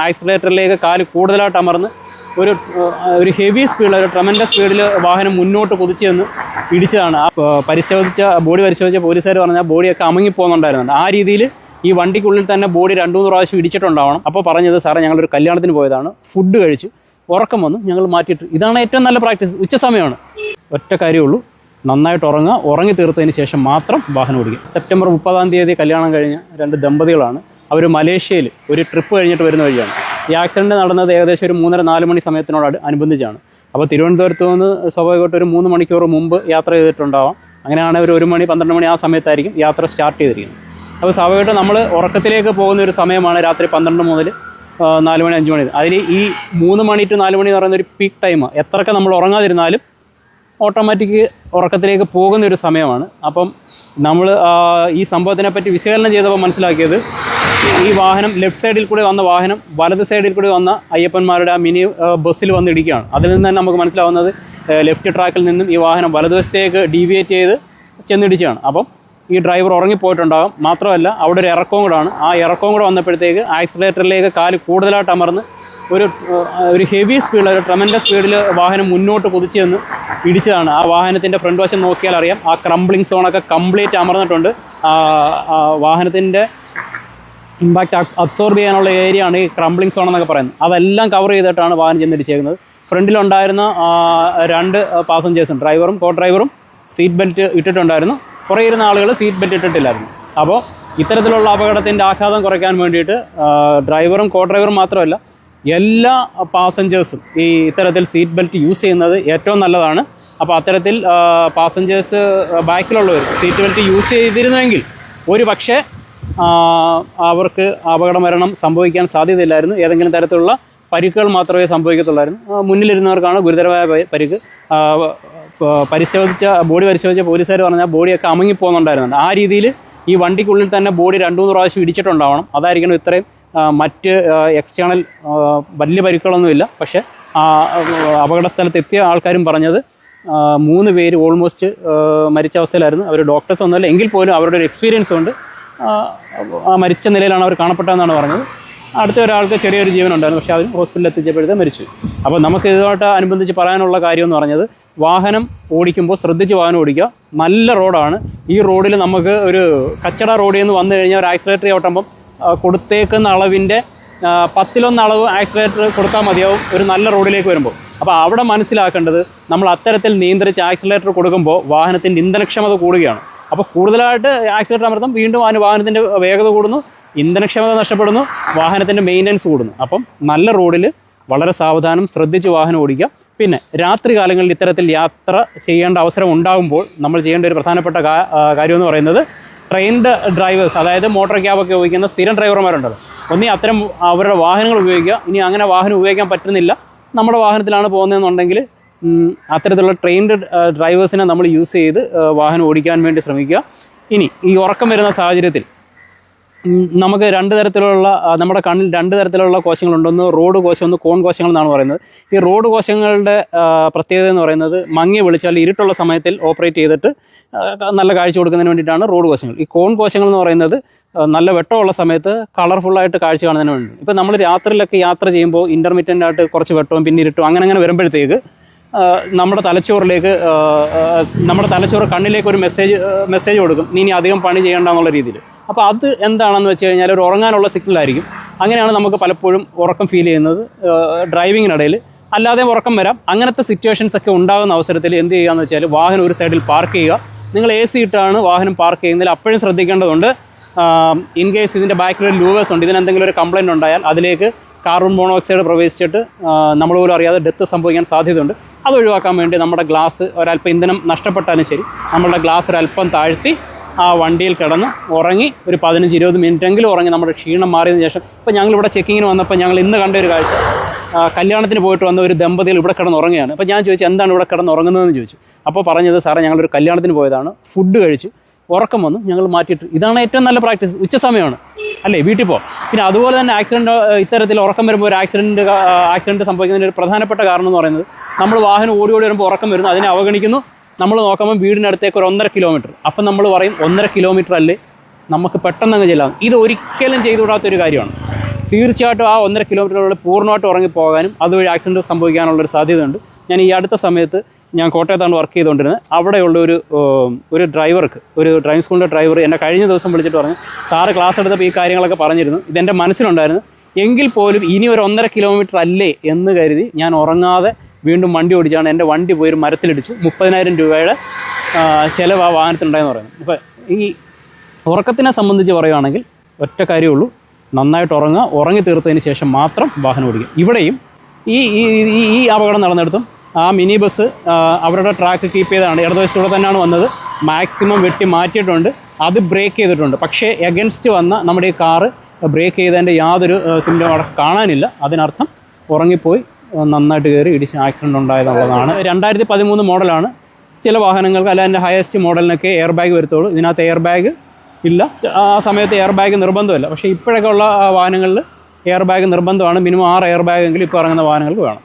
ആക്സിലേറ്ററിലേക്ക് കാല് കൂടുതലായിട്ട് അമർന്ന് ഒരു ഹെവി സ്പീഡിൽ ഒരു ട്രമൻഡസ് സ്പീഡിൽ വാഹനം മുന്നോട്ട് കുതിച്ച് ചെന്ന് ഇടിച്ചതാണ്. ബോഡി പരിശോധിച്ച പോലീസുകാർ പറഞ്ഞാൽ ബോഡിയൊക്കെ അമങ്ങിപ്പോകുന്നുണ്ടായിരുന്നുണ്ട്. ആ രീതിയിൽ ഈ വണ്ടിക്കുള്ളിൽ തന്നെ ബോഡി 2-3 പ്രാവശ്യം ഇടിച്ചിട്ടുണ്ടാവണം. അപ്പോൾ പറഞ്ഞത് സാറേ ഞങ്ങളൊരു കല്യാണത്തിന് പോയതാണ്, ഫുഡ് കഴിച്ചു, ഉറക്കം വന്നു, ഞങ്ങൾ മാറ്റിയിട്ട്. ഇതാണ് ഏറ്റവും നല്ല പ്രാക്ടീസ്. ഉച്ച സമയമാണ്. ഒറ്റ കാര്യമുള്ളൂ, നന്നായിട്ട് ഉറങ്ങുക. ഉറങ്ങി തീർത്തതിന് ശേഷം മാത്രം വാഹനം ഓടിക്കുക. സെപ്റ്റംബർ 30-ാം തീയതി കല്യാണം കഴിഞ്ഞ 2 ദമ്പതികളാണ്. അവർ മലേഷ്യയിൽ ഒരു ട്രിപ്പ് കഴിഞ്ഞിട്ട് വരുന്ന വഴിയാണ്. ഈ ആക്സിഡൻറ്റ് നടന്നത് ഏകദേശം ഒരു 3-4 മണി സമയത്തിനോട് അനുബന്ധിച്ചാണ്. അപ്പോൾ തിരുവനന്തപുരത്ത് നിന്ന് സ്വാഭാവികമായിട്ട് ഒരു 3 മണിക്കൂർ മുമ്പ് യാത്ര ചെയ്തിട്ടുണ്ടാവാം. അങ്ങനെയാണ് ഒരു 1 മണി 12 മണി ആ സമയത്തായിരിക്കും യാത്ര സ്റ്റാർട്ട് ചെയ്തിരിക്കുന്നത്. അപ്പോൾ സ്വാഭാവികമായിട്ട് നമ്മൾ ഉറക്കത്തിലേക്ക് പോകുന്ന ഒരു സമയമാണ് രാത്രി 12 മുതൽ 4 മണി 5 മണി. അതിൽ ഈ 3 മണി to 4 മണി എന്ന് പറയുന്ന ഒരു പീക്ക് ടൈം. എത്രയൊക്കെ നമ്മൾ ഉറങ്ങാതിരുന്നാലും ഓട്ടോമാറ്റിക് ഉറക്കത്തിലേക്ക് പോകുന്ന ഒരു സമയമാണ്. അപ്പം നമ്മൾ ഈ സംഭവത്തിനെ പറ്റി വിശകലനം ചെയ്തപ്പോൾ മനസ്സിലാക്കിയത്, ഈ വാഹനം ലെഫ്റ്റ് സൈഡിൽ കൂടി വന്ന വാഹനം വലത് സൈഡിൽ കൂടി വന്ന അയ്യപ്പന്മാരുടെ ആ മിനി ബസ്സിൽ വന്ന് ഇടിക്കുകയാണ്. അതിൽ നിന്ന് തന്നെ നമുക്ക് മനസ്സിലാവുന്നത് ലെഫ്റ്റ് ട്രാക്കിൽ നിന്നും ഈ വാഹനം വലതുവശത്തേക്ക് ഡീവിയേറ്റ് ചെയ്ത് ചെന്നിടിക്കുകയാണ്. അപ്പം ഈ ഡ്രൈവർ ഉറങ്ങിപ്പോയിട്ടുണ്ടാകും. മാത്രമല്ല അവിടെ ഒരു ഇറക്കവും കൂടാണ്. ആ ഇറക്കവും കൂടെ വന്നപ്പോഴത്തേക്ക് ആക്സിലേറ്ററിലേക്ക് കാല് കൂടുതലായിട്ട് അമർന്ന് ഒരു ഹെവി സ്പീഡിൽ ഒരു ട്രമൻഡസ് സ്പീഡിൽ വാഹനം മുന്നോട്ട് കുതിച്ച് ചെന്ന് ഇടിച്ചതാണ്. ആ വാഹനത്തിൻ്റെ ഫ്രണ്ട് വശം നോക്കിയാൽ അറിയാം, ആ ക്രംബ്ലിംഗ് സോണൊക്കെ കംപ്ലീറ്റ് അമർന്നിട്ടുണ്ട്. വാഹനത്തിൻ്റെ ഇമ്പാക്റ്റ് അബ്സോർബ് ചെയ്യാനുള്ള ഏരിയ ആണ് ഈ ക്രംബ്ലിംഗ് സോൺ എന്നൊക്കെ പറയുന്നത്. അതെല്ലാം കവർ ചെയ്തിട്ടാണ് വാഹനം ചെന്നിടിച്ചേക്കുന്നത്. ഫ്രണ്ടിലുണ്ടായിരുന്ന 2 പാസഞ്ചേഴ്സും ഡ്രൈവറും കോ ഡ്രൈവറും സീറ്റ് ബെൽറ്റ് ഇട്ടിട്ടുണ്ടായിരുന്നു. കുറേ ഇരുന്ന ആളുകൾ സീറ്റ് ബെൽറ്റ് ഇട്ടിട്ടില്ലായിരുന്നു. അപ്പോൾ ഇത്തരത്തിലുള്ള അപകടത്തിൻ്റെ ആഘാതം കുറയ്ക്കാൻ വേണ്ടിയിട്ട് ഡ്രൈവറും കോ ഡ്രൈവറും മാത്രമല്ല എല്ലാ പാസഞ്ചേഴ്സും ഈ ഇത്തരത്തിൽ സീറ്റ് ബെൽറ്റ് യൂസ് ചെയ്യുന്നത് ഏറ്റവും നല്ലതാണ്. അപ്പോൾ അത്തരത്തിൽ പാസഞ്ചേഴ്സ് ബാക്കിലുള്ളവർ സീറ്റ് ബെൽറ്റ് യൂസ് ചെയ്തിരുന്നെങ്കിൽ ഒരു പക്ഷേ അവർക്ക് അപകട മരണം സംഭവിക്കാൻ സാധ്യതയില്ലായിരുന്നു. ഏതെങ്കിലും തരത്തിലുള്ള പരിക്കുകൾ മാത്രമേ സംഭവിക്കത്തുള്ളായിരുന്നു. മുന്നിലിരുന്നവർക്കാണ് ഗുരുതരമായ പരിക്ക്. ബോഡി പരിശോധിച്ച പോലീസുകാർ പറഞ്ഞാൽ ബോഡിയൊക്കെ അമങ്ങിപ്പോകുന്നുണ്ടായിരുന്നുണ്ട്. ആ രീതിയിൽ ഈ വണ്ടിക്കുള്ളിൽ തന്നെ ബോഡി 2-3 പ്രാവശ്യം ഇടിച്ചിട്ടുണ്ടാവണം. അതായിരിക്കണം ഇത്രയും മറ്റ് എക്സ്റ്റേണൽ വലിയ പരിക്കുകളൊന്നുമില്ല. പക്ഷേ അപകട സ്ഥലത്ത് എത്തിയ ആൾക്കാരും പറഞ്ഞത് 3 പേര് ഓൾമോസ്റ്റ് മരിച്ച അവസ്ഥയിലായിരുന്നു. അവർ ഡോക്ടേഴ്സ് ഒന്നുമല്ല, എങ്കിൽ പോലും അവരുടെ ഒരു എക്സ്പീരിയൻസ് കൊണ്ട് മരിച്ച നിലയിലാണ് അവർ കാണപ്പെട്ടതെന്നാണ് പറഞ്ഞത്. അടുത്ത ഒരാൾക്ക് ചെറിയൊരു ജീവനുണ്ടായിരുന്നു, പക്ഷേ അവർ ഹോസ്പിറ്റലിൽ എത്തിച്ചപ്പോഴത്തെ മരിച്ചു. അപ്പോൾ നമുക്ക് ഇതുമായിട്ട് അനുബന്ധിച്ച് പറയാനുള്ള കാര്യം എന്ന് പറഞ്ഞത്, വാഹനം ഓടിക്കുമ്പോൾ ശ്രദ്ധിച്ച് വാഹനം ഓടിക്കുക. നല്ല റോഡാണ്. ഈ റോഡിൽ നമുക്ക് ഒരു കച്ചട റോഡിൽ നിന്ന് വന്നു കഴിഞ്ഞാൽ ഒരു ആക്സിലേറ്റർ ചവിട്ടുമ്പം കൊടുത്തേക്കുന്ന അളവിൻ്റെ 10-1 അളവ് ആക്സിലേറ്റർ കൊടുത്താൽ മതിയാവും ഒരു നല്ല റോഡിലേക്ക് വരുമ്പോൾ. അപ്പോൾ അവിടെ മനസ്സിലാക്കേണ്ടത്, നമ്മൾ അത്തരത്തിൽ നിയന്ത്രിച്ച് ആക്സിലേറ്റർ കൊടുക്കുമ്പോൾ വാഹനത്തിൻ്റെ ഇന്ധനക്ഷമത കൂടുകയാണ്. അപ്പോൾ കൂടുതലായിട്ട് ആക്സിലേറ്റർ അമർത്തും, വീണ്ടും വാഹനത്തിൻ്റെ വേഗത കൂടുന്നു, ഇന്ധനക്ഷമത നഷ്ടപ്പെടുന്നു, വാഹനത്തിൻ്റെ മെയിൻ്റനൻസ് കൂടുന്നു. അപ്പം നല്ല റോഡിൽ വളരെ സാവധാനം ശ്രദ്ധിച്ച് വാഹനം ഓടിക്കുക. പിന്നെ രാത്രി കാലങ്ങളിൽ ഇത്തരത്തിൽ യാത്ര ചെയ്യേണ്ട അവസരം ഉണ്ടാകുമ്പോൾ നമ്മൾ ചെയ്യേണ്ട ഒരു പ്രധാനപ്പെട്ട കാര്യമെന്ന് പറയുന്നത്, ട്രെയിൻഡ് ഡ്രൈവേഴ്സ്, അതായത് മോട്ടോർ ക്യാബൊക്കെ ഉപയോഗിക്കുന്ന സ്ഥിരം ഡ്രൈവർമാരുണ്ടല്ലോ, ഒന്നീ അത്തരം അവരുടെ വാഹനങ്ങൾ ഉപയോഗിക്കുക. ഇനി അങ്ങനെ വാഹനം ഉപയോഗിക്കാൻ പറ്റുന്നില്ല, നമ്മുടെ വാഹനത്തിലാണ് പോകുന്നതെന്നുണ്ടെങ്കിൽ അത്തരത്തിലുള്ള ട്രെയിൻഡ് ഡ്രൈവേഴ്സിനെ നമ്മൾ യൂസ് ചെയ്ത് വാഹനം ഓടിക്കാൻ വേണ്ടി ശ്രമിക്കുക. ഇനി ഈ ഉറക്കം വരുന്ന സാഹചര്യത്തിൽ നമുക്ക് 2 തരത്തിലുള്ള, നമ്മുടെ കണ്ണിൽ 2 തരത്തിലുള്ള കോശങ്ങളുണ്ട്. ഒന്ന് റോഡ് കോശം, ഒന്ന് കോൺ കോശങ്ങൾ എന്നാണ് പറയുന്നത്. ഈ റോഡ് കോശങ്ങളുടെ പ്രത്യേകത എന്ന് പറയുന്നത്, മങ്ങിയ വെളിച്ചാൽ ഇരുട്ടുള്ള സമയത്തിൽ ഓപ്പറേറ്റ് ചെയ്തിട്ട് നല്ല കാഴ്ച കൊടുക്കുന്നതിന് വേണ്ടിയിട്ടാണ് റോഡ് കോശങ്ങൾ. ഈ കോൺ കോശങ്ങൾ എന്ന് പറയുന്നത് നല്ല വെട്ടമുള്ള സമയത്ത് കളർഫുള്ളായിട്ട് കാഴ്ച കാണുന്നതിന് വേണ്ടി. ഇപ്പം നമ്മൾ രാത്രിയിലൊക്കെ യാത്ര ചെയ്യുമ്പോൾ ഇൻ്റർമീഡിയൻ്റ് ആയിട്ട് കുറച്ച് വെട്ടവും പിന്നെ ഇരുട്ടും അങ്ങനെ വരുമ്പോഴത്തേക്ക് നമ്മുടെ തലച്ചോറ് കണ്ണിലേക്ക് ഒരു മെസ്സേജ് കൊടുക്കും, നീ ഇനി അധികം പണി ചെയ്യേണ്ട എന്നുള്ള രീതിയിൽ. അപ്പോൾ അത് എന്താണെന്ന് വെച്ച് കഴിഞ്ഞാൽ ഒരു ഉറങ്ങാനുള്ള സിഗ്നലായിരിക്കും. അങ്ങനെയാണ് നമുക്ക് പലപ്പോഴും ഉറക്കം ഫീൽ ചെയ്യുന്നത് ഡ്രൈവിങ്ങിനിടയിൽ. അല്ലാതെ ഉറക്കം വരാം. അങ്ങനത്തെ സിറ്റുവേഷൻസ് ഒക്കെ ഉണ്ടാകുന്ന അവസരത്തിൽ എന്ത് ചെയ്യുകയെന്ന് വെച്ചാൽ, വാഹനം ഒരു സൈഡിൽ പാർക്ക് ചെയ്യുക. നിങ്ങൾ AC ഇട്ടാണ് വാഹനം പാർക്ക് ചെയ്യുന്നതിൽ അപ്പോഴും ശ്രദ്ധിക്കേണ്ടതുണ്ട്. ഇൻ കേസ് ഇതിൻ്റെ ബാക്കിൽ ഒരു ലൂവേഴ്സ് ഉണ്ട്, ഇതിനെന്തെങ്കിലും ഒരു കംപ്ലയിൻറ്റ് ഉണ്ടായാൽ അതിലേക്ക് കാർബൺ മോണോക്സൈഡ് പ്രവേശിച്ചിട്ട് നമ്മൾ പോലും അറിയാതെ ഡെത്ത് സംഭവിക്കാൻ സാധ്യതയുണ്ട്. അത് ഒഴിവാക്കാൻ വേണ്ടി നമ്മുടെ ഗ്ലാസ് ഒരല്പം ഇന്ധനം നഷ്ടപ്പെട്ടാലും ശരി, നമ്മളുടെ ഗ്ലാസ് ഒരല്പം താഴ്ത്തി ആ വണ്ടിയിൽ കിടന്ന് ഉറങ്ങി ഒരു 15-20 മിനിറ്റെങ്കിലും ഉറങ്ങി നമ്മുടെ ക്ഷീണം മാറിയതിന് ശേഷം. ഇപ്പോൾ ഞങ്ങളിവിടെ ചെക്കിങ്ങിന് വന്നപ്പോൾ ഞങ്ങൾ ഇന്ന് കണ്ട ഒരു കാഴ്ച, കല്യാണത്തിന് പോയിട്ട് വന്ന ഒരു ദമ്പതികൾ ഇവിടെ കിടന്ന് ഉറങ്ങുകയാണ്. അപ്പോൾ ഞാൻ ചോദിച്ചു, എന്താണ് ഇവിടെ കിടന്ന് ഉറങ്ങുന്നതെന്ന് ചോദിച്ചു. അപ്പോൾ പറഞ്ഞത്, സാറേ ഞങ്ങളൊരു കല്യാണത്തിന് പോയതാണ്, ഫുഡ് കഴിച്ചു, ഉറക്കം വന്നു, ഞങ്ങൾ മാറ്റിയിട്ട്. ഇതാണ് ഏറ്റവും നല്ല പ്രാക്ടീസ്. ഉച്ച സമയമാണ് അല്ലേ, വീട്ടിൽ പോകും. പിന്നെ അതുപോലെ തന്നെ ഇത്തരത്തിൽ ഉറക്കം വരുമ്പോൾ ഒരു ആക്സിഡൻറ്റ് സംഭവിക്കുന്നതിന് ഒരു പ്രധാനപ്പെട്ട കാരണം എന്ന് പറയുന്നത്, നമ്മൾ വാഹനം ഓടി വരുമ്പോൾ ഉറക്കം വരുന്നു, അതിനെ അവഗണിക്കുന്നു. നമ്മൾ നോക്കുമ്പോൾ വീടിനടുത്തേക്ക് ഒരു 1.5 കിലോമീറ്റർ. അപ്പം നമ്മൾ പറയും 1.5 കിലോമീറ്റർ അല്ലേ, നമുക്ക് പെട്ടെന്ന് അങ്ങ് ചെല്ലാം. ഇത് ഒരിക്കലും ചെയ്തുകൂടാത്തൊരു കാര്യമാണ്. തീർച്ചയായിട്ടും ആ 1.5 കിലോമീറ്ററുകളിൽ പൂർണ്ണമായിട്ട് ഉറങ്ങിപ്പോകാനും അതുവഴി ആക്സിഡൻറ്റ് സംഭവിക്കാനുള്ളൊരു സാധ്യതയുണ്ട്. ഞാൻ ഈ അടുത്ത സമയത്ത് ഞാൻ കോട്ടയത്താണ് വർക്ക് ചെയ്തുകൊണ്ടിരുന്നത്. അവിടെയുള്ള ഒരു ഡ്രൈവർക്ക്, ഒരു ഡ്രൈവിംഗ് സ്കൂളിൻ്റെ ഡ്രൈവർ എന്നെ കഴിഞ്ഞ ദിവസം വിളിച്ചിട്ട് പറഞ്ഞു, സാറ് ക്ലാസ് എടുത്തപ്പോൾ ഈ കാര്യങ്ങളൊക്കെ പറഞ്ഞിരുന്നു, ഇതെൻ്റെ മനസ്സിലുണ്ടായിരുന്നു, എങ്കിൽ പോലും ഇനി ഒരു 1.5 കിലോമീറ്റർ അല്ലേ എന്ന് കരുതി ഞാൻ ഉറങ്ങാതെ വീണ്ടും വണ്ടി ഓടിച്ചാണ് എൻ്റെ വണ്ടി പോയി ഒരു മരത്തിലിടിച്ചു. 30,000 രൂപയുടെ ചിലവ് ആ വാഹനത്തിനുണ്ടായെന്ന് പറയുന്നത്. അപ്പോൾ ഈ ഉറക്കത്തിനെ സംബന്ധിച്ച് പറയുകയാണെങ്കിൽ ഒറ്റ കാര്യമുള്ളൂ, നന്നായിട്ട് ഉറങ്ങുക, ഉറങ്ങി തീർത്തതിന് ശേഷം മാത്രം വാഹനം ഓടിക്കുക. ഇവിടെയും ഈ അപകടം നടന്നിടത്തും ആ മിനി ബസ് അവരുടെ ട്രാക്ക് കീപ്പ് ചെയ്താണ്, ഇടതുവശത്തൂടെ തന്നെയാണ് വന്നത്, മാക്സിമം വെട്ടി മാറ്റിയിട്ടുണ്ട്, അത് ബ്രേക്ക് ചെയ്തിട്ടുണ്ട്. പക്ഷേ എഗൻസ്റ്റ് വന്ന നമ്മുടെ ഈ കാറ് ബ്രേക്ക് ചെയ്തതിൻ്റെ യാതൊരു സിംറ്റം അവിടെ കാണാനില്ല. അതിനർത്ഥം ഉറങ്ങിപ്പോയി നന്നായിട്ട് കയറി ഇടിച്ച് ആക്സിഡൻറ്റ് ഉണ്ടായതെന്നുള്ളതാണ്. 2013 മോഡലാണ്. ചില വാഹനങ്ങൾക്ക് അല്ല എൻ്റെ ഹയസ്റ്റ് മോഡലിനൊക്കെ എയർ ബാഗ് വരുത്തുള്ളൂ. ഇതിനകത്ത് എയർ ബാഗ് ഇല്ല. ആ സമയത്ത് എയർ ബാഗ് നിർബന്ധമല്ല. പക്ഷേ ഇപ്പോഴൊക്കെ ഉള്ള വാഹനങ്ങളിൽ എയർ ബാഗ് നിർബന്ധമാണ്. മിനിമം 6 എയർ ബാഗെങ്കിലും ഇപ്പോൾ ഇറങ്ങുന്ന വാഹനങ്ങൾക്ക് വേണം.